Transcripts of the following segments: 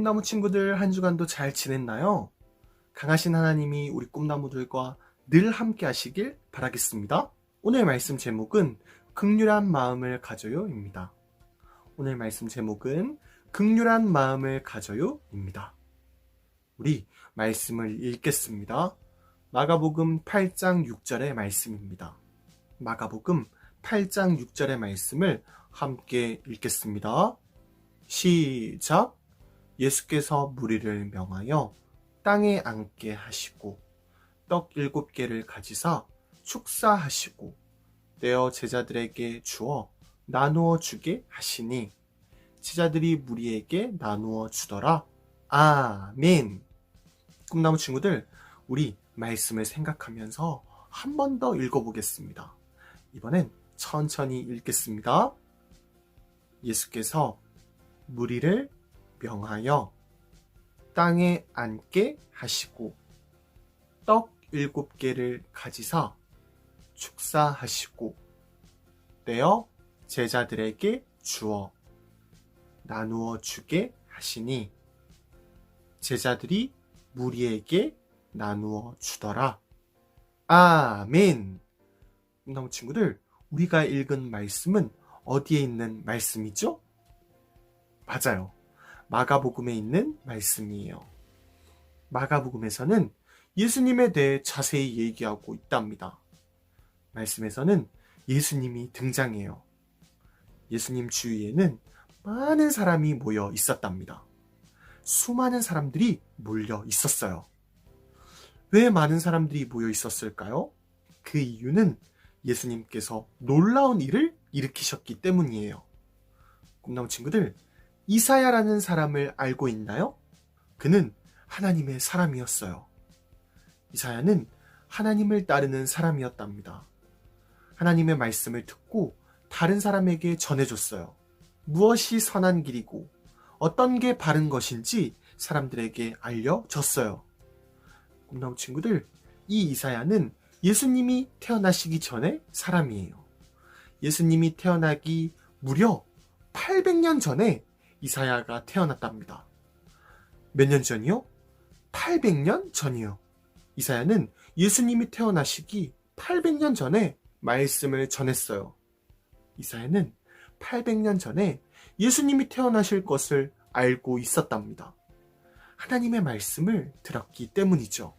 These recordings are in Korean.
꿈나무 친구들 한 주간도 잘 지냈나요? 강하신 하나님이 우리 꿈나무들과 늘 함께 하시길 바라겠습니다. 오늘 말씀 제목은 긍휼한 마음을 가져요입니다. 오늘 말씀 제목은 긍휼한 마음을 가져요입니다. 우리 말씀을 읽겠습니다. 마가복음 8장 6절의 말씀입니다. 마가복음 8장 6절의 말씀을 함께 읽겠습니다. 시작! 예수께서 무리를 명하여 땅에 앉게 하시고 떡 7개를 가지사 축사하시고 떼어 제자들에게 주어 나누어 주게 하시니 제자들이 무리에게 나누어 주더라. 아멘. 꿈나무 친구들, 우리 말씀을 생각하면서 한 번 더 읽어보겠습니다. 이번엔 천천히 읽겠습니다. 예수께서 무리를 명하여 땅에 앉게 하시고 떡 7개를 가지사 축사하시고 떼어 제자들에게 주어 나누어 주게 하시니 제자들이 무리에게 나누어 주더라. 아멘. 꿈나무 친구들, 우리가 읽은 말씀은 어디에 있는 말씀이죠? 맞아요. 마가복음에 있는 말씀이에요. 마가복음에서는 예수님에 대해 자세히 얘기하고 있답니다. 말씀에서는 예수님이 등장해요. 예수님 주위에는 많은 사람이 모여 있었답니다. 수많은 사람들이 몰려 있었어요. 왜 많은 사람들이 모여 있었을까요? 그 이유는 예수님께서 놀라운 일을 일으키셨기 때문이에요. 꿈나무 친구들, 이사야라는 사람을 알고 있나요? 그는 하나님의 사람이었어요. 이사야는 하나님을 따르는 사람이었답니다. 하나님의 말씀을 듣고 다른 사람에게 전해줬어요. 무엇이 선한 길이고 어떤 게 바른 것인지 사람들에게 알려줬어요. 꿈나무 친구들, 이 이사야는 예수님이 태어나시기 전의 사람이에요. 예수님이 태어나기 무려 800년 전에 이사야가 태어났답니다. 몇 년 전이요? 800년 전이요. 이사야는 예수님이 태어나시기 800년 전에 말씀을 전했어요. 이사야는 800년 전에 예수님이 태어나실 것을 알고 있었답니다. 하나님의 말씀을 들었기 때문이죠.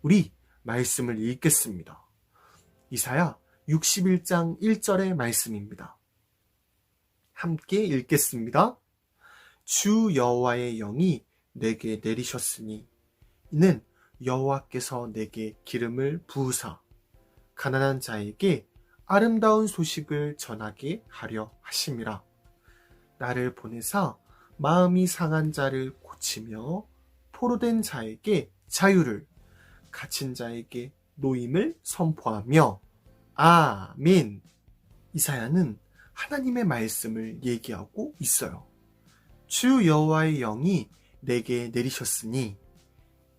우리 말씀을 읽겠습니다. 이사야 61장 1절의 말씀입니다. 함께 읽겠습니다. 주 여호와의 영이 내게 내리셨으니 이는 여호와께서 내게 기름을 부으사 가난한 자에게 아름다운 소식을 전하게 하려 하심이라. 나를 보내사 마음이 상한 자를 고치며 포로된 자에게 자유를, 갇힌 자에게 노임을 선포하며. 아멘. 이사야는 하나님의 말씀을 얘기하고 있어요. 주 여호와의 영이 내게 내리셨으니,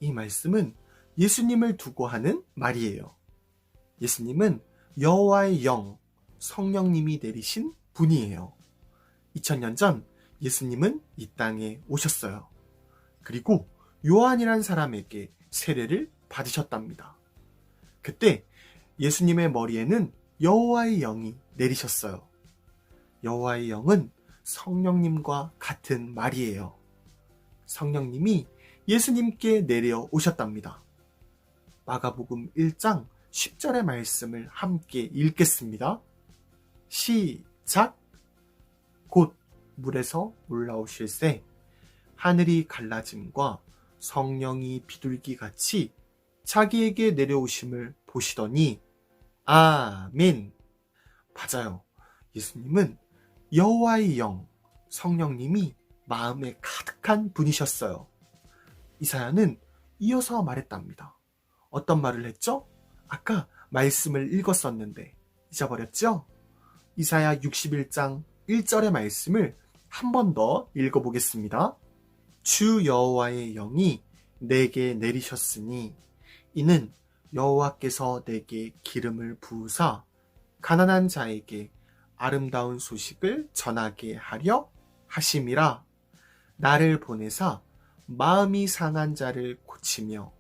이 말씀은 예수님을 두고 하는 말이에요. 예수님은 여호와의 영, 성령님이 내리신 분이에요. 2000년 전 예수님은 이 땅에 오셨어요. 그리고 요한이란 사람에게 세례를 받으셨답니다. 그때 예수님의 머리에는 여호와의 영이 내리셨어요. 여호와의 영은 성령님과 같은 말이에요. 성령님이 예수님께 내려오셨답니다. 마가복음 1장 10절의 말씀을 함께 읽겠습니다. 시작! 곧 물에서 올라오실새 하늘이 갈라짐과 성령이 비둘기같이 자기에게 내려오심을 보시더니. 아멘. 맞아요. 예수님은 여호와의 영, 성령님이 마음에 가득한 분이셨어요. 이사야는 이어서 말했답니다. 어떤 말을 했죠? 아까 말씀을 읽었었는데 잊어버렸죠? 이사야 61장 1절의 말씀을 한 번 더 읽어보겠습니다. 주 여호와의 영이 내게 내리셨으니 이는 여호와께서 내게 기름을 부으사 가난한 자에게 아름다운 소식을 전하게 하려 하심이라. 나를 보내사 마음이 상한 자를 고치며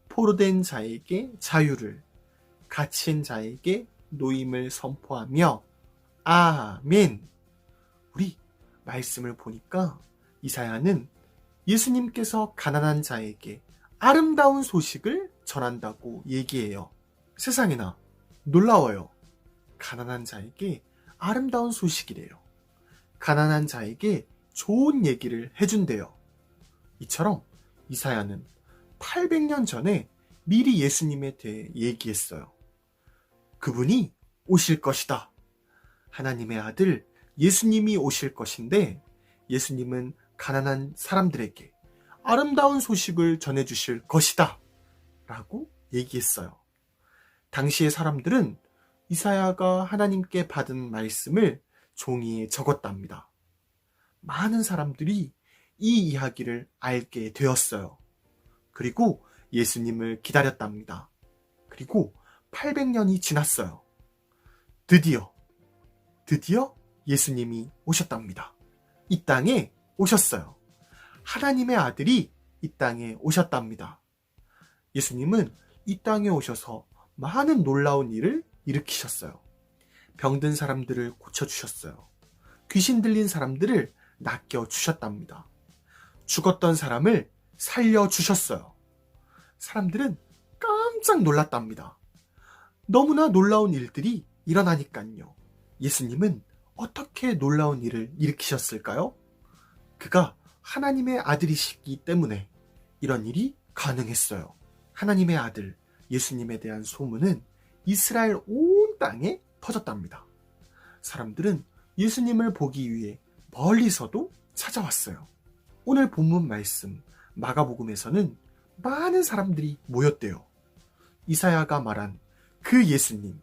포로된 자에게 자유를, 갇힌 자에게 노임을 선포하며 아멘. 우리 말씀을 보니까 이사야는 예수님께서 가난한 자에게 아름다운 소식을 전한다고 얘기해요. 세상에나 놀라워요. 가난한 자에게 아름다운 소식이래요. 가난한 자에게 좋은 얘기를 해준대요. 이처럼 이사야는 800년 전에 미리 예수님에 대해 얘기했어요. 그분이 오실 것이다. 하나님의 아들 예수님이 오실 것인데 예수님은 가난한 사람들에게 아름다운 소식을 전해주실 것이다. 라고 얘기했어요. 당시의 사람들은 이사야가 하나님께 받은 말씀을 종이에 적었답니다. 많은 사람들이 이 이야기를 알게 되었어요. 그리고 예수님을 기다렸답니다. 그리고 800년이 지났어요. 드디어 예수님이 오셨답니다. 이 땅에 오셨어요. 하나님의 아들이 이 땅에 오셨답니다. 예수님은 이 땅에 오셔서 많은 놀라운 일을 일으키셨어요. 병든 사람들을 고쳐주셨어요. 귀신 들린 사람들을 낚여주셨답니다. 죽었던 사람을 살려주셨어요. 사람들은 깜짝 놀랐답니다. 너무나 놀라운 일들이 일어나니까요. 예수님은 어떻게 놀라운 일을 일으키셨을까요? 그가 하나님의 아들이시기 때문에 이런 일이 가능했어요. 하나님의 아들 예수님에 대한 소문은 이스라엘 온 땅에 퍼졌답니다. 사람들은 예수님을 보기 위해 멀리서도 찾아왔어요. 오늘 본문 말씀 마가복음에서는 많은 사람들이 모였대요. 이사야가 말한 그 예수님,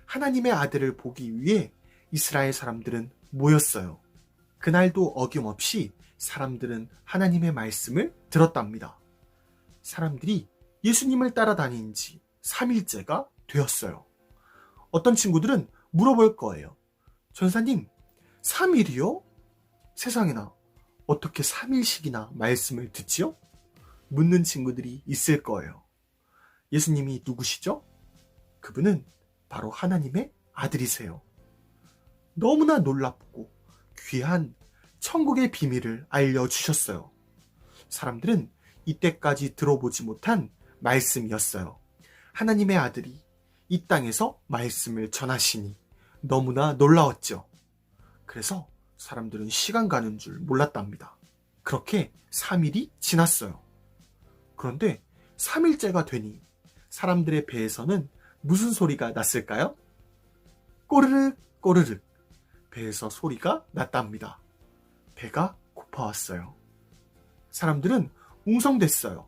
하나님의 아들을 보기 위해 이스라엘 사람들은 모였어요. 그날도 어김없이 사람들은 하나님의 말씀을 들었답니다. 사람들이 예수님을 따라다닌 지 3일째가 되었어요. 어떤 친구들은 물어볼 거예요. 전사님, 3일이요? 세상에나 어떻게 3일씩이나 말씀을 듣지요? 묻는 친구들이 있을 거예요. 예수님이 누구시죠? 그분은 바로 하나님의 아들이세요. 너무나 놀랍고 귀한 천국의 비밀을 알려주셨어요. 사람들은 이때까지 들어보지 못한 말씀이었어요. 하나님의 아들이 이 땅에서 말씀을 전하시니 너무나 놀라웠죠. 그래서 사람들은 시간 가는 줄 몰랐답니다. 그렇게 3일이 지났어요. 그런데 3일째가 되니 사람들의 배에서는 무슨 소리가 났을까요? 꼬르륵 꼬르륵 배에서 소리가 났답니다. 배가 고파왔어요. 사람들은 웅성댔어요.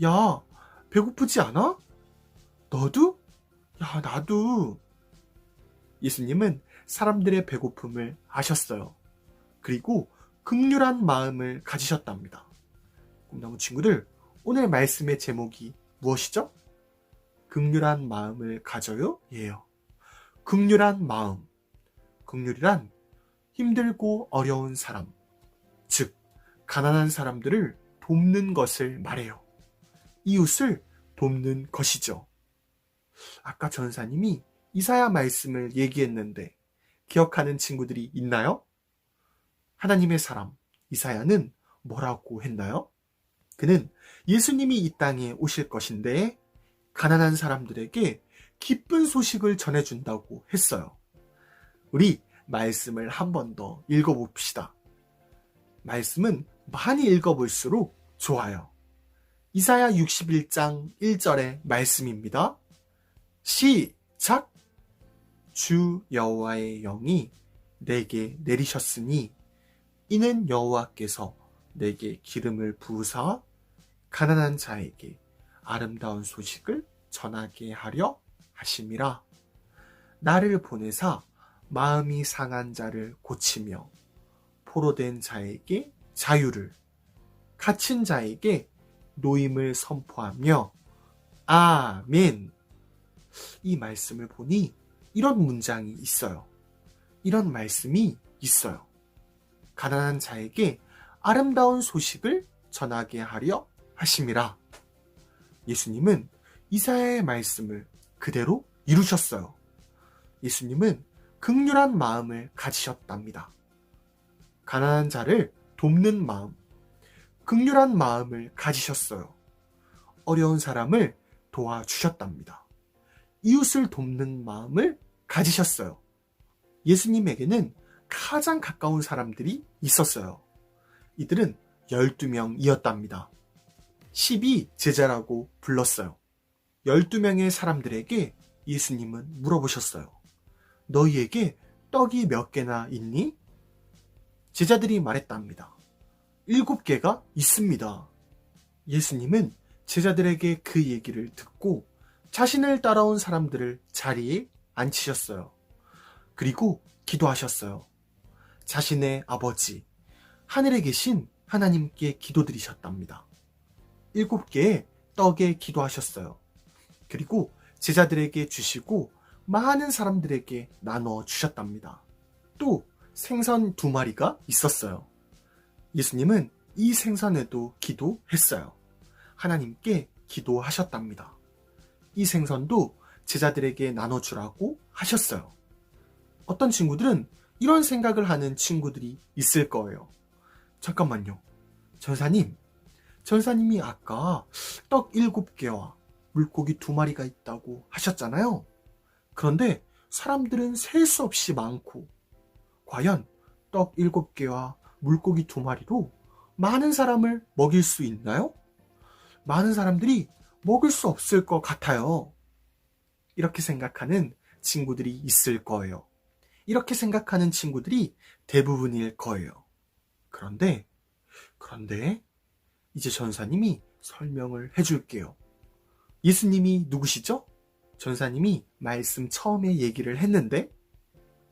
야, 배고프지 않아? 너도? 야, 나도. 예수님은 사람들의 배고픔을 아셨어요. 그리고 긍휼한 마음을 가지셨답니다. 꿈나무 친구들, 오늘 말씀의 제목이 무엇이죠? 긍휼한 마음을 가져요? 예요. 긍휼한 마음. 긍휼이란 힘들고 어려운 사람, 즉 가난한 사람들을 돕는 것을 말해요. 이웃을 돕는 것이죠. 아까 전사님이 이사야 말씀을 얘기했는데 기억하는 친구들이 있나요? 하나님의 사람 이사야는 뭐라고 했나요? 그는 예수님이 이 땅에 오실 것인데 가난한 사람들에게 기쁜 소식을 전해준다고 했어요. 우리 말씀을 한 번 더 읽어봅시다. 말씀은 많이 읽어볼수록 좋아요. 이사야 61장 1절의 말씀입니다. 시작! 주 여호와의 영이 내게 내리셨으니 이는 여호와께서 내게 기름을 부으사 가난한 자에게 아름다운 소식을 전하게 하려 하심이라. 나를 보내사 마음이 상한 자를 고치며 포로된 자에게 자유를, 갇힌 자에게 노임을 선포하며 아멘. 이 말씀을 보니 이런 문장이 있어요. 이런 말씀이 있어요. 가난한 자에게 아름다운 소식을 전하게 하려 하심이라. 예수님은 이사야의 말씀을 그대로 이루셨어요. 예수님은 긍휼한 마음을 가지셨답니다. 가난한 자를 돕는 마음, 긍휼한 마음을 가지셨어요. 어려운 사람을 도와주셨답니다. 이웃을 돕는 마음을 가지셨어요. 예수님에게는 가장 가까운 사람들이 있었어요. 이들은 12명이었답니다. 12제자라고 불렀어요. 12명의 사람들에게 예수님은 물어보셨어요. 너희에게 떡이 몇 개나 있니? 제자들이 말했답니다. 7개가 있습니다. 예수님은 제자들에게 그 얘기를 듣고 자신을 따라온 사람들을 자리에 앉히셨어요. 그리고 기도하셨어요. 자신의 아버지, 하늘에 계신 하나님께 기도드리셨답니다. 7개의 떡에 기도하셨어요. 그리고 제자들에게 주시고 많은 사람들에게 나눠 주셨답니다. 또 생선 2마리가 있었어요. 예수님은 이 생선에도 기도했어요. 하나님께 기도하셨답니다. 이 생선도 제자들에게 나눠주라고 하셨어요. 어떤 친구들은 이런 생각을 하는 친구들이 있을 거예요. 잠깐만요. 전사님이 아까 떡 7개와 물고기 2마리가 있다고 하셨잖아요. 그런데 사람들은 셀 수 없이 많고, 과연 떡 7개와 물고기 2마리로 많은 사람을 먹일 수 있나요? 많은 사람들이 먹을 수 없을 것 같아요. 이렇게 생각하는 친구들이 있을 거예요. 이렇게 생각하는 친구들이 대부분일 거예요. 그런데 이제 전사님이 설명을 해줄게요. 예수님이 누구시죠? 전사님이 말씀 처음에 얘기를 했는데,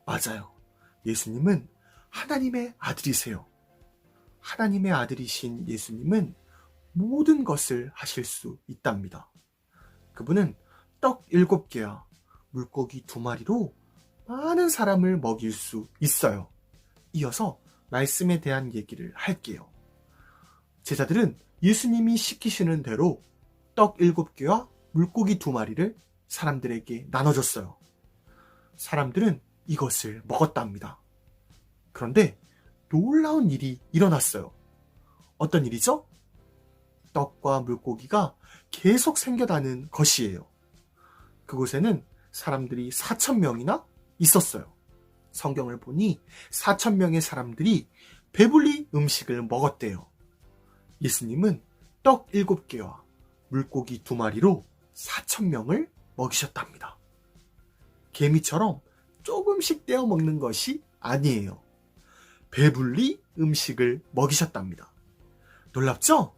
맞아요. 예수님은 하나님의 아들이세요. 하나님의 아들이신 예수님은 모든 것을 하실 수 있답니다. 그분은 떡 7개와 물고기 2마리로 많은 사람을 먹일 수 있어요. 이어서 말씀에 대한 얘기를 할게요. 제자들은 예수님이 시키시는 대로 떡 7개와 물고기 2마리를 사람들에게 나눠줬어요. 사람들은 이것을 먹었답니다. 그런데 놀라운 일이 일어났어요. 어떤 일이죠? 떡과 물고기가 계속 생겨나는 것이에요. 그곳에는 사람들이 4,000명이나 있었어요. 성경을 보니 4,000명의 사람들이 배불리 음식을 먹었대요. 예수님은 떡 7개와 물고기 2마리로 4,000명을 먹이셨답니다. 개미처럼 조금씩 떼어 먹는 것이 아니에요. 배불리 음식을 먹이셨답니다. 놀랍죠?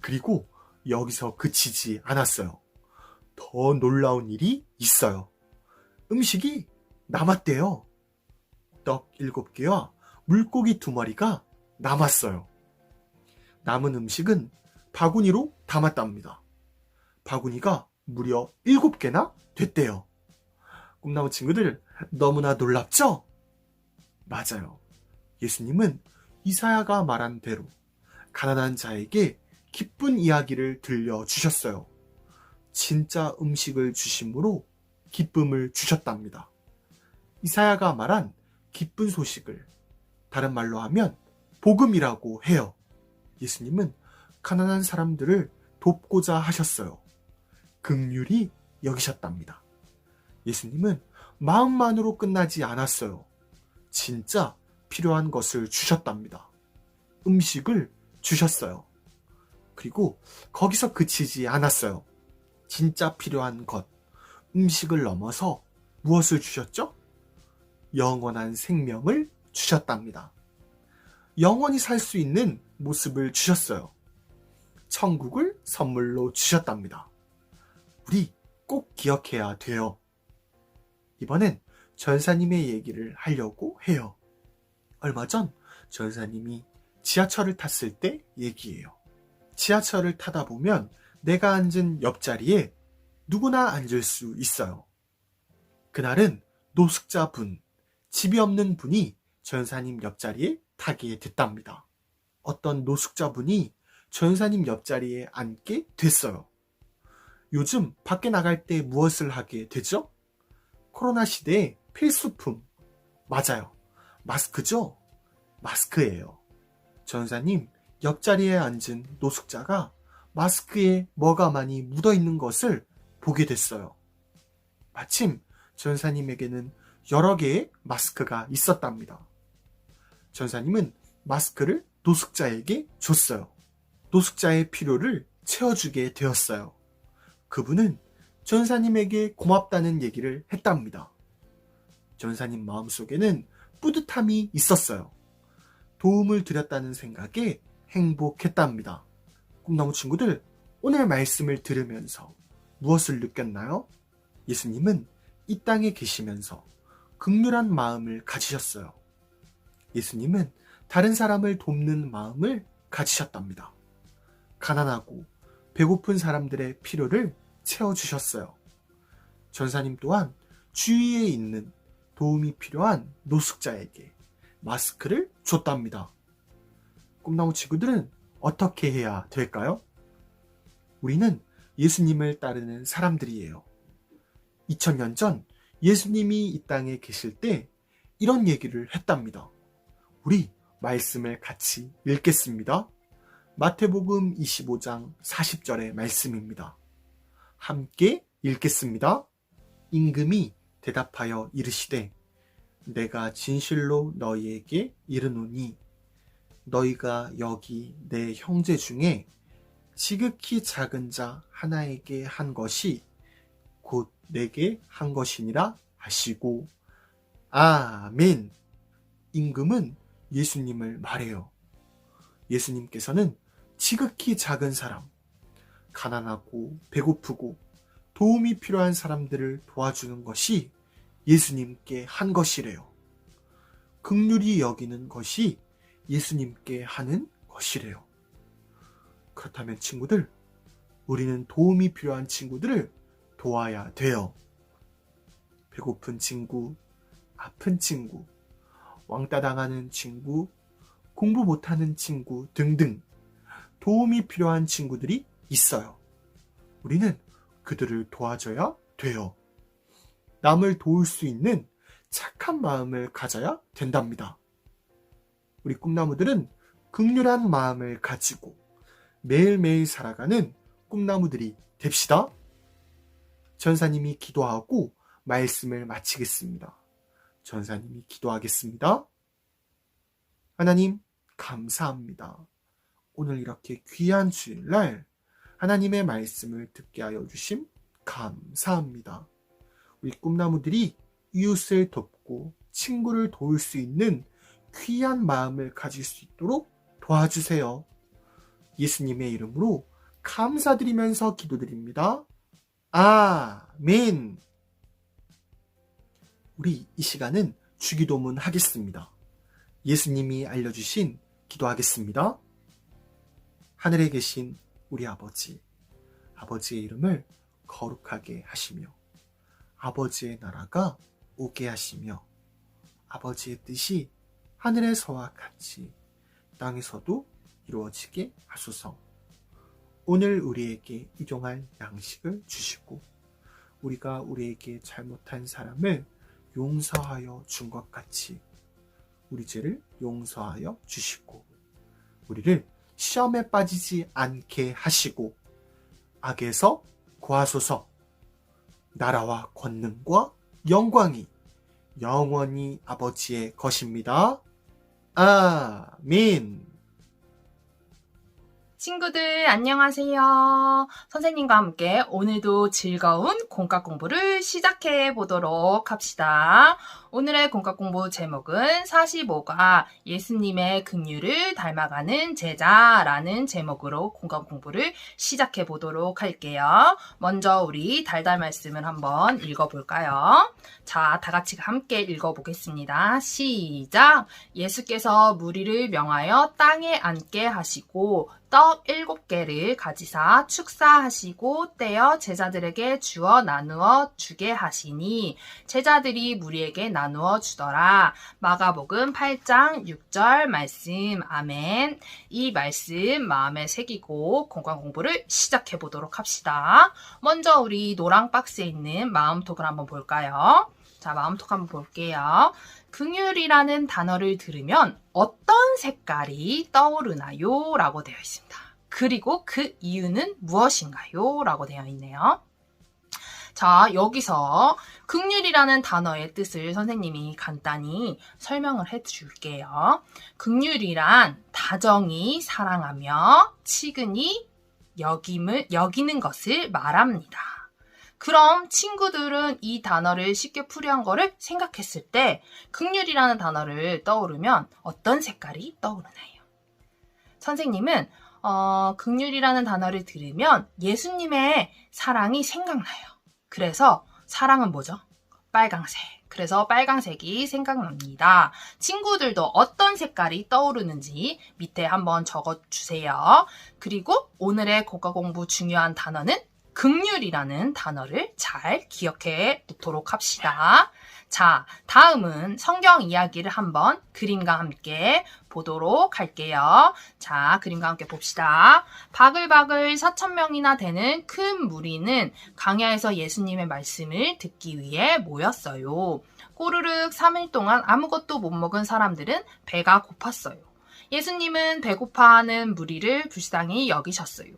그리고 여기서 그치지 않았어요. 더 놀라운 일이 있어요. 음식이 남았대요. 떡 7개와 물고기 2마리가 남았어요. 남은 음식은 바구니로 담았답니다. 바구니가 무려 7개나 됐대요. 꿈나무 친구들, 너무나 놀랍죠? 맞아요. 예수님은 이사야가 말한 대로 가난한 자에게 기쁜 이야기를 들려주셨어요. 진짜 음식을 주심으로 기쁨을 주셨답니다. 이사야가 말한 기쁜 소식을 다른 말로 하면 복음이라고 해요. 예수님은 가난한 사람들을 돕고자 하셨어요. 긍휼히 여기셨답니다. 예수님은 마음만으로 끝나지 않았어요. 진짜 필요한 것을 주셨답니다. 음식을 주셨어요. 그리고 거기서 그치지 않았어요. 진짜 필요한 것, 음식을 넘어서 무엇을 주셨죠? 영원한 생명을 주셨답니다. 영원히 살 수 있는 모습을 주셨어요. 천국을 선물로 주셨답니다. 우리 꼭 기억해야 돼요. 이번엔 전사님의 얘기를 하려고 해요. 얼마 전 전사님이 지하철을 탔을 때 얘기예요. 지하철을 타다 보면 내가 앉은 옆자리에 누구나 앉을 수 있어요. 그날은 노숙자분, 집이 없는 분이 전사님 옆자리에 타게 됐답니다. 어떤 노숙자분이 전사님 옆자리에 앉게 됐어요. 요즘 밖에 나갈 때 무엇을 하게 되죠? 코로나 시대의 필수품. 맞아요. 마스크죠? 마스크예요. 전사님 옆자리에 앉은 노숙자가 마스크에 뭐가 많이 묻어 있는 것을 보게 됐어요. 마침 전사님에게는 여러 개의 마스크가 있었답니다. 전사님은 마스크를 노숙자에게 줬어요. 노숙자의 필요를 채워주게 되었어요. 그분은 전사님에게 고맙다는 얘기를 했답니다. 전사님 마음속에는 뿌듯함이 있었어요. 도움을 드렸다는 생각에 행복했답니다. 꿈나무 친구들, 오늘 말씀을 들으면서 무엇을 느꼈나요? 예수님은 이 땅에 계시면서 긍휼한 마음을 가지셨어요. 예수님은 다른 사람을 돕는 마음을 가지셨답니다. 가난하고 배고픈 사람들의 필요를 채워주셨어요. 전사님 또한 주위에 있는 도움이 필요한 노숙자에게 마스크를 줬답니다. 꿈나무 친구들은 어떻게 해야 될까요? 우리는 예수님을 따르는 사람들이에요. 2000년 전 예수님이 이 땅에 계실 때 이런 얘기를 했답니다. 우리 말씀을 같이 읽겠습니다. 마태복음 25장 40절의 말씀입니다. 함께 읽겠습니다. 임금이 대답하여 이르시되 내가 진실로 너희에게 이르노니 너희가 여기 내 형제 중에 지극히 작은 자 하나에게 한 것이 곧 내게 한 것이니라 하시고 아멘. 임금은 예수님을 말해요. 예수님께서는 지극히 작은 사람, 가난하고 배고프고 도움이 필요한 사람들을 도와주는 것이 예수님께 한 것이래요. 긍휼히 여기는 것이 예수님께 하는 것이래요. 그렇다면 친구들, 우리는 도움이 필요한 친구들을 도와야 돼요. 배고픈 친구, 아픈 친구, 왕따 당하는 친구, 공부 못하는 친구 등등 도움이 필요한 친구들이 있어요. 우리는 그들을 도와줘야 돼요. 남을 도울 수 있는 착한 마음을 가져야 된답니다. 우리 꿈나무들은 긍휼한 마음을 가지고 매일매일 살아가는 꿈나무들이 됩시다. 전사님이 기도하고 말씀을 마치겠습니다. 전사님이 기도하겠습니다. 하나님, 감사합니다. 오늘 이렇게 귀한 주일날 하나님의 말씀을 듣게 하여 주심 감사합니다. 우리 꿈나무들이 이웃을 돕고 친구를 도울 수 있는 귀한 마음을 가질 수 있도록 도와주세요. 예수님의 이름으로 감사드리면서 기도드립니다. 아멘. 우리 이 시간은 주기도문 하겠습니다. 예수님이 알려주신 기도하겠습니다. 하늘에 계신 우리 아버지, 아버지의 이름을 거룩하게 하시며 아버지의 나라가 오게 하시며 아버지의 뜻이 하늘에서와 같이 땅에서도 이루어지게 하소서. 오늘 우리에게 일용할 양식을 주시고 우리가 우리에게 잘못한 사람을 용서하여 준 것 같이 우리 죄를 용서하여 주시고 우리를 시험에 빠지지 않게 하시고 악에서 구하소서. 나라와 권능과 영광이 영원히 아버지의 것입니다. 아멘. 친구들 안녕하세요. 선생님과 함께 오늘도 즐거운 공과 공부를 시작해 보도록 합시다. 오늘의 공과 공부 제목은 45과 예수님의 긍휼을 닮아가는 제자라는 제목으로 공과 공부를 시작해 보도록 할게요. 먼저 우리 달달 말씀을 한번 읽어볼까요? 자, 다 같이 함께 읽어보겠습니다. 시작! 예수께서 무리를 명하여 땅에 앉게 하시고 떡 7개를 가지사 축사하시고 떼어 제자들에게 주어 나누어 주게 하시니 제자들이 무리에게 나누어 주더라. 마가복음 8장 6절 말씀. 아멘. 이 말씀 마음에 새기고 공간 공부를 시작해 보도록 합시다. 먼저 우리 노랑 박스에 있는 마음톡을 한번 볼까요? 자, 마음톡 한번 볼게요. 긍휼이라는 단어를 들으면 어떤 색깔이 떠오르나요? 라고 되어 있습니다. 그리고 그 이유는 무엇인가요? 라고 되어 있네요. 자, 여기서 긍휼이라는 단어의 뜻을 선생님이 간단히 설명을 해줄게요. 긍휼이란 다정히 사랑하며 치근히 여기는 것을 말합니다. 그럼 친구들은 이 단어를 쉽게 풀이한 거를 생각했을 때 긍휼이라는 단어를 떠오르면 어떤 색깔이 떠오르나요? 선생님은 긍휼이라는 단어를 들으면 예수님의 사랑이 생각나요. 그래서 사랑은 뭐죠? 빨강색. 그래서 빨강색이 생각납니다. 친구들도 어떤 색깔이 떠오르는지 밑에 한번 적어주세요. 그리고 오늘의 국어 공부 중요한 단어는 긍휼이라는 단어를 잘 기억해 놓도록 합시다. 자, 다음은 성경 이야기를 한번 그림과 함께 보도록 할게요. 자, 그림과 함께 봅시다. 바글바글 4,000명이나 되는 큰 무리는 광야에서 예수님의 말씀을 듣기 위해 모였어요. 꼬르륵 3일 동안 아무것도 못 먹은 사람들은 배가 고팠어요. 예수님은 배고파하는 무리를 불쌍히 여기셨어요.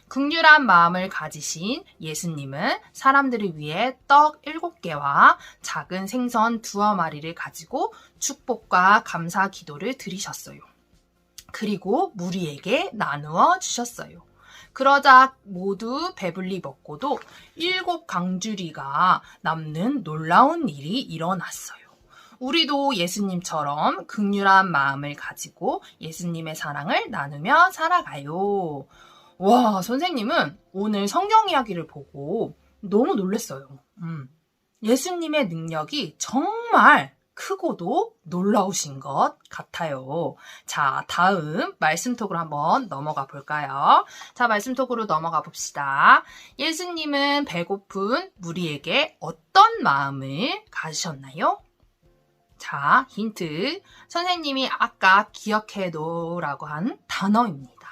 긍휼한 마음을 가지신 예수님은 사람들을 위해 떡 7개와 작은 생선 2마리를 가지고 축복과 감사 기도를 드리셨어요. 그리고 무리에게 나누어 주셨어요. 그러자 모두 배불리 먹고도 7 강주리가 남는 놀라운 일이 일어났어요. 우리도 예수님처럼 긍휼한 마음을 가지고 예수님의 사랑을 나누며 살아가요. 와, 선생님은 오늘 성경 이야기를 보고 너무 놀랐어요. 예수님의 능력이 정말 크고도 놀라우신 것 같아요. 자, 다음 말씀톡으로 한번 넘어가 볼까요? 자, 말씀톡으로 넘어가 봅시다. 예수님은 배고픈 무리에게 어떤 마음을 가지셨나요? 자, 힌트. 선생님이 아까 기억해놓으라고 한 단어입니다.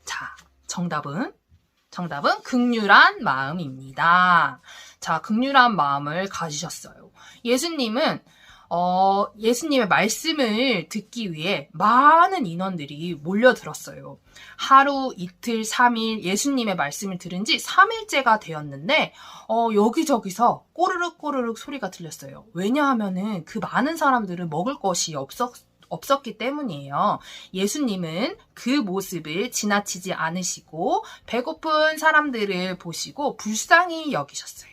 자, 정답은 긍휼한 마음입니다. 자, 긍휼한 마음을 가지셨어요. 예수님은 예수님의 말씀을 듣기 위해 많은 인원들이 몰려들었어요. 하루, 이틀, 3일 예수님의 말씀을 들은 지 3일째가 되었는데 여기저기서 꼬르륵 꼬르륵 소리가 들렸어요. 왜냐하면은 그 많은 사람들은 먹을 것이 없었기 때문이에요. 예수님은 그 모습을 지나치지 않으시고 배고픈 사람들을 보시고 불쌍히 여기셨어요.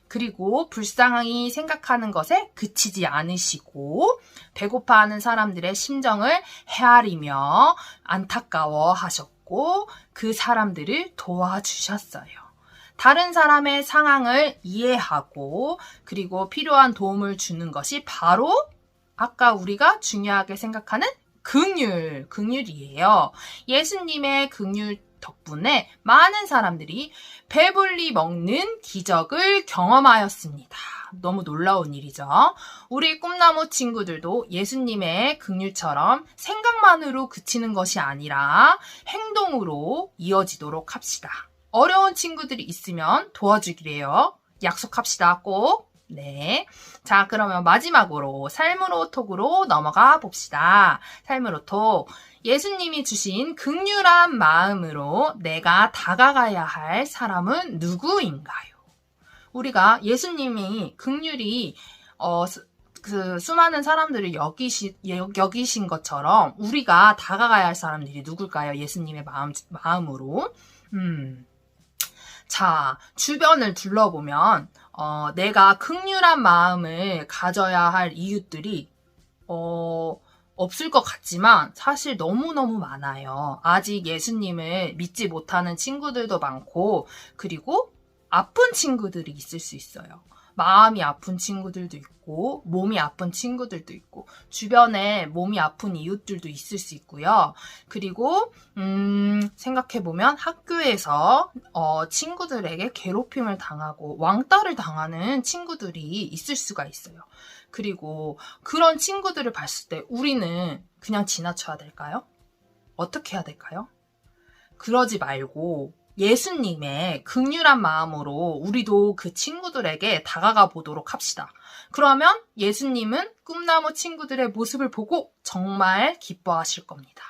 그리고 불쌍히 생각하는 것에 그치지 않으시고 배고파하는 사람들의 심정을 헤아리며 안타까워 하셨고 그 사람들을 도와주셨어요. 다른 사람의 상황을 이해하고 그리고 필요한 도움을 주는 것이 바로 아까 우리가 중요하게 생각하는 긍휼이에요. 예수님의 긍휼 덕분에 많은 사람들이 배불리 먹는 기적을 경험하였습니다. 너무 놀라운 일이죠. 우리 꿈나무 친구들도 예수님의 긍휼처럼 생각만으로 그치는 것이 아니라 행동으로 이어지도록 합시다. 어려운 친구들이 있으면 도와주기래요. 약속합시다, 꼭. 네. 자, 그러면 마지막으로 삶으로 톡으로 넘어가 봅시다. 삶으로 톡. 예수님이 주신 긍휼한 마음으로 내가 다가가야 할 사람은 누구인가요? 우리가 예수님이 긍휼이 그 수많은 사람들을 여기신 것처럼 우리가 다가가야 할 사람들이 누굴까요? 예수님의 마음으로. 자, 주변을 둘러보면 내가 긍휼한 마음을 가져야 할 이유들이 없을 것 같지만 사실 너무너무 많아요. 아직 예수님을 믿지 못하는 친구들도 많고 그리고 아픈 친구들이 있을 수 있어요. 마음이 아픈 친구들도 있고 몸이 아픈 친구들도 있고 주변에 몸이 아픈 이웃들도 있을 수 있고요. 그리고 생각해보면 학교에서 친구들에게 괴롭힘을 당하고 왕따를 당하는 친구들이 있을 수가 있어요. 그리고 그런 친구들을 봤을 때 우리는 그냥 지나쳐야 될까요? 어떻게 해야 될까요? 그러지 말고 예수님의 긍휼한 마음으로 우리도 그 친구들에게 다가가 보도록 합시다. 그러면 예수님은 꿈나무 친구들의 모습을 보고 정말 기뻐하실 겁니다.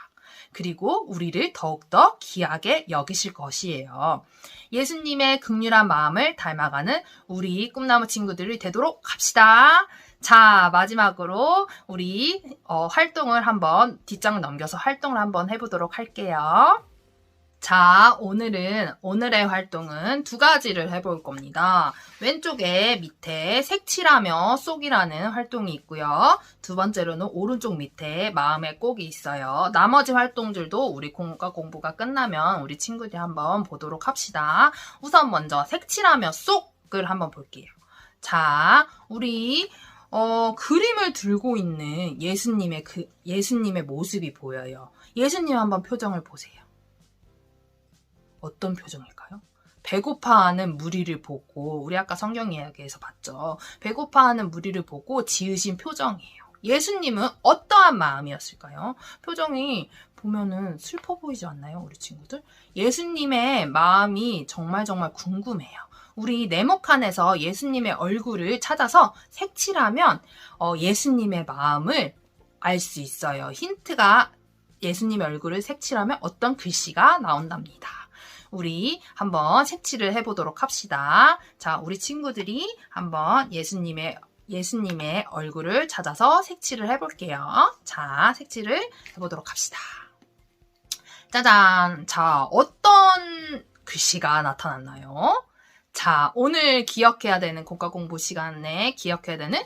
그리고 우리를 더욱더 귀하게 여기실 것이에요. 예수님의 긍휼한 마음을 닮아가는 우리 꿈나무 친구들이 되도록 합시다. 자, 마지막으로 우리 활동을 한번 뒷장 넘겨서 활동을 한번 해보도록 할게요. 자, 오늘의 활동은 두 가지를 해볼 겁니다. 왼쪽에 밑에 색칠하며 쏙이라는 활동이 있고요. 두 번째로는 오른쪽 밑에 마음의 꼭이 있어요. 나머지 활동들도 우리 공과 공부가 끝나면 우리 친구들이 한번 보도록 합시다. 우선 먼저 색칠하며 쏙을 한번 볼게요. 자, 우리 그림을 들고 있는 예수님의 모습이 보여요. 예수님 한번 표정을 보세요. 어떤 표정일까요? 배고파하는 무리를 보고, 우리 아까 성경 이야기에서 봤죠. 배고파하는 무리를 보고 지으신 표정이에요. 예수님은 어떠한 마음이었을까요? 표정이 보면은 슬퍼 보이지 않나요, 우리 친구들? 예수님의 마음이 정말 궁금해요. 우리 네모칸에서 예수님의 얼굴을 찾아서 색칠하면 예수님의 마음을 알 수 있어요. 힌트가 예수님의 얼굴을 색칠하면 어떤 글씨가 나온답니다. 우리 한번 색칠을 해보도록 합시다. 자, 우리 친구들이 한번 예수님의 얼굴을 찾아서 색칠을 해볼게요. 자, 색칠을 해보도록 합시다. 짜잔! 자, 어떤 글씨가 나타났나요? 자, 오늘 기억해야 되는 국가 공부 시간에 기억해야 되는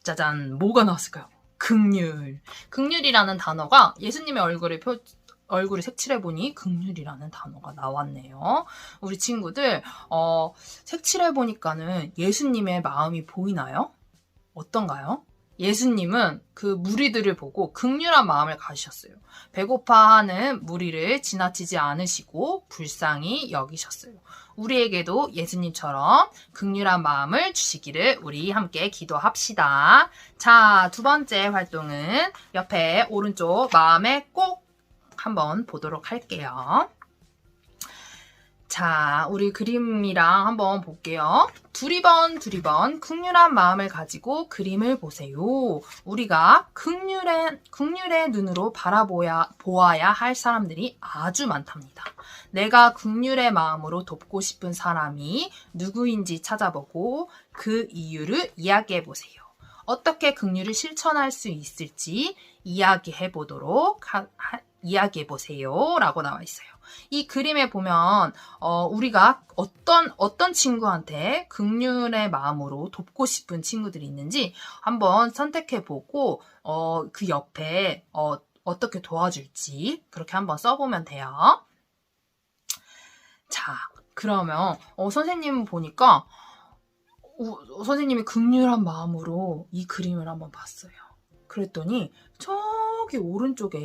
짜잔! 뭐가 나왔을까요? 긍휼. 긍휼이라는 단어가 예수님의 얼굴을 색칠해보니 긍휼이라는 단어가 나왔네요. 우리 친구들 색칠해보니까는 예수님의 마음이 보이나요? 어떤가요? 예수님은 그 무리들을 보고 긍휼한 마음을 가지셨어요. 배고파하는 무리를 지나치지 않으시고 불쌍히 여기셨어요. 우리에게도 예수님처럼 긍휼한 마음을 주시기를 우리 함께 기도합시다. 자, 두 번째 활동은 옆에 오른쪽 마음에 꼭 한번 보도록 할게요. 자, 우리 그림이랑 한번 볼게요. 두리번 긍휼한 마음을 가지고 그림을 보세요. 우리가 긍휼의 눈으로 보아야 할 사람들이 아주 많답니다. 내가 긍휼의 마음으로 돕고 싶은 사람이 누구인지 찾아보고 그 이유를 이야기해 보세요. 어떻게 긍휼을 실천할 수 있을지 이야기해 보세요. 라고 나와 있어요. 이 그림에 보면 우리가 어떤 친구한테 긍휼의 마음으로 돕고 싶은 친구들이 있는지 한번 선택해보고 그 옆에 어떻게 도와줄지 그렇게 한번 써보면 돼요. 자, 그러면 선생님 보니까 선생님이 긍휼한 마음으로 이 그림을 한번 봤어요. 그랬더니 저기 오른쪽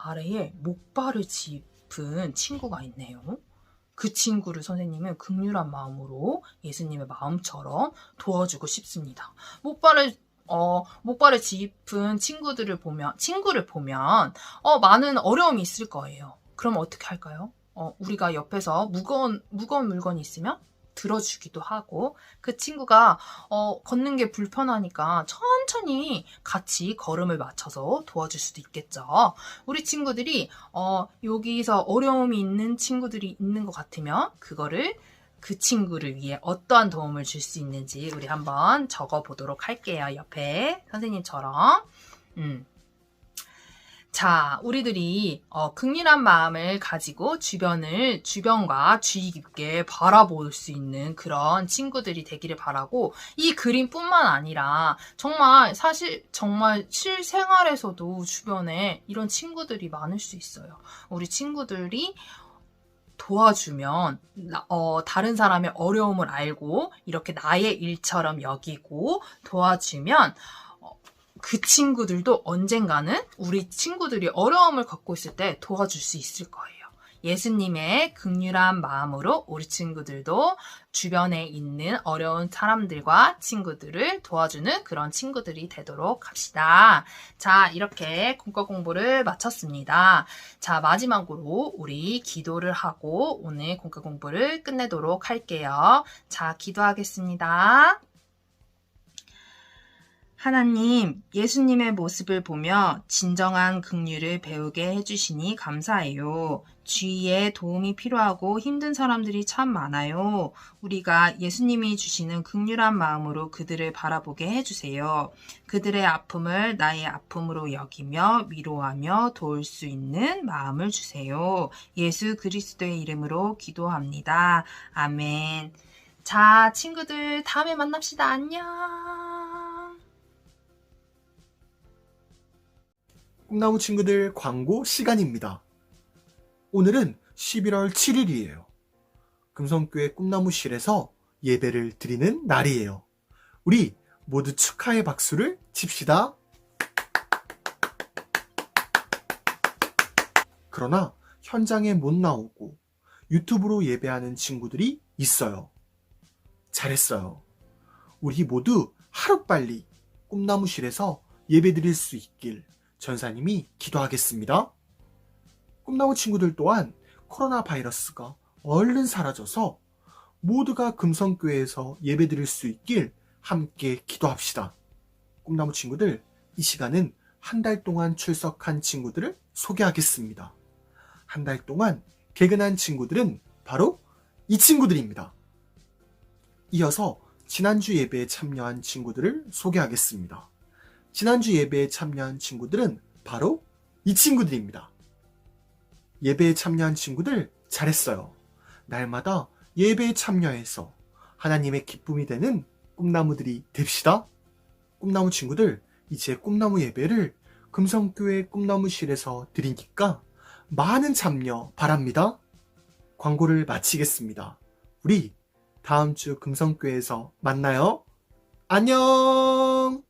아래에 목발을 짚은 친구가 있네요. 그 친구를 선생님은 긍휼한 마음으로 예수님의 마음처럼 도와주고 싶습니다. 목발을 짚은 친구를 보면 많은 어려움이 있을 거예요. 그럼 어떻게 할까요? 우리가 옆에서 무거운 물건이 있으면 들어주기도 하고 그 친구가 걷는 게 불편하니까 천천히 같이 걸음을 맞춰서 도와줄 수도 있겠죠. 우리 친구들이 여기서 어려움이 있는 친구들이 있는 것 같으면 그 친구를 위해 어떠한 도움을 줄 수 있는지 우리 한번 적어보도록 할게요. 옆에 선생님처럼. 자, 우리들이 긍휼한 마음을 가지고 주변과 주의 깊게 바라볼 수 있는 그런 친구들이 되기를 바라고, 이 그림뿐만 아니라 정말 실생활에서도 주변에 이런 친구들이 많을 수 있어요. 우리 친구들이 도와주면 다른 사람의 어려움을 알고 이렇게 나의 일처럼 여기고 도와주면 그 친구들도 언젠가는 우리 친구들이 어려움을 겪고 있을 때 도와줄 수 있을 거예요. 예수님의 긍휼한 마음으로 우리 친구들도 주변에 있는 어려운 사람들과 친구들을 도와주는 그런 친구들이 되도록 합시다. 자, 이렇게 공과 공부를 마쳤습니다. 자, 마지막으로 우리 기도를 하고 오늘 공과 공부를 끝내도록 할게요. 자, 기도하겠습니다. 하나님, 예수님의 모습을 보며 진정한 긍휼을 배우게 해주시니 감사해요. 주위에 도움이 필요하고 힘든 사람들이 참 많아요. 우리가 예수님이 주시는 긍휼한 마음으로 그들을 바라보게 해주세요. 그들의 아픔을 나의 아픔으로 여기며 위로하며 도울 수 있는 마음을 주세요. 예수 그리스도의 이름으로 기도합니다. 아멘. 자, 친구들 다음에 만납시다. 안녕. 꿈나무 친구들 광고 시간입니다. 오늘은 11월 7일이에요. 금성교회 꿈나무실에서 예배를 드리는 날이에요. 우리 모두 축하의 박수를 칩시다. 그러나 현장에 못 나오고 유튜브로 예배하는 친구들이 있어요. 잘했어요. 우리 모두 하루빨리 꿈나무실에서 예배 드릴 수 있길 전사님이 기도하겠습니다. 꿈나무 친구들 또한 코로나 바이러스가 얼른 사라져서 모두가 금성교회에서 예배 드릴 수 있길 함께 기도합시다. 꿈나무 친구들, 이 시간은 한 달 동안 출석한 친구들을 소개하겠습니다. 한 달 동안 개근한 친구들은 바로 이 친구들입니다. 이어서 지난주 예배에 참여한 친구들을 소개하겠습니다. 지난주 예배에 참여한 친구들은 바로 이 친구들입니다. 예배에 참여한 친구들 잘했어요. 날마다 예배에 참여해서 하나님의 기쁨이 되는 꿈나무들이 됩시다. 꿈나무 친구들, 이제 꿈나무 예배를 금성교회 꿈나무실에서 드리니까 많은 참여 바랍니다. 광고를 마치겠습니다. 우리 다음 주 금성교회에서 만나요. 안녕!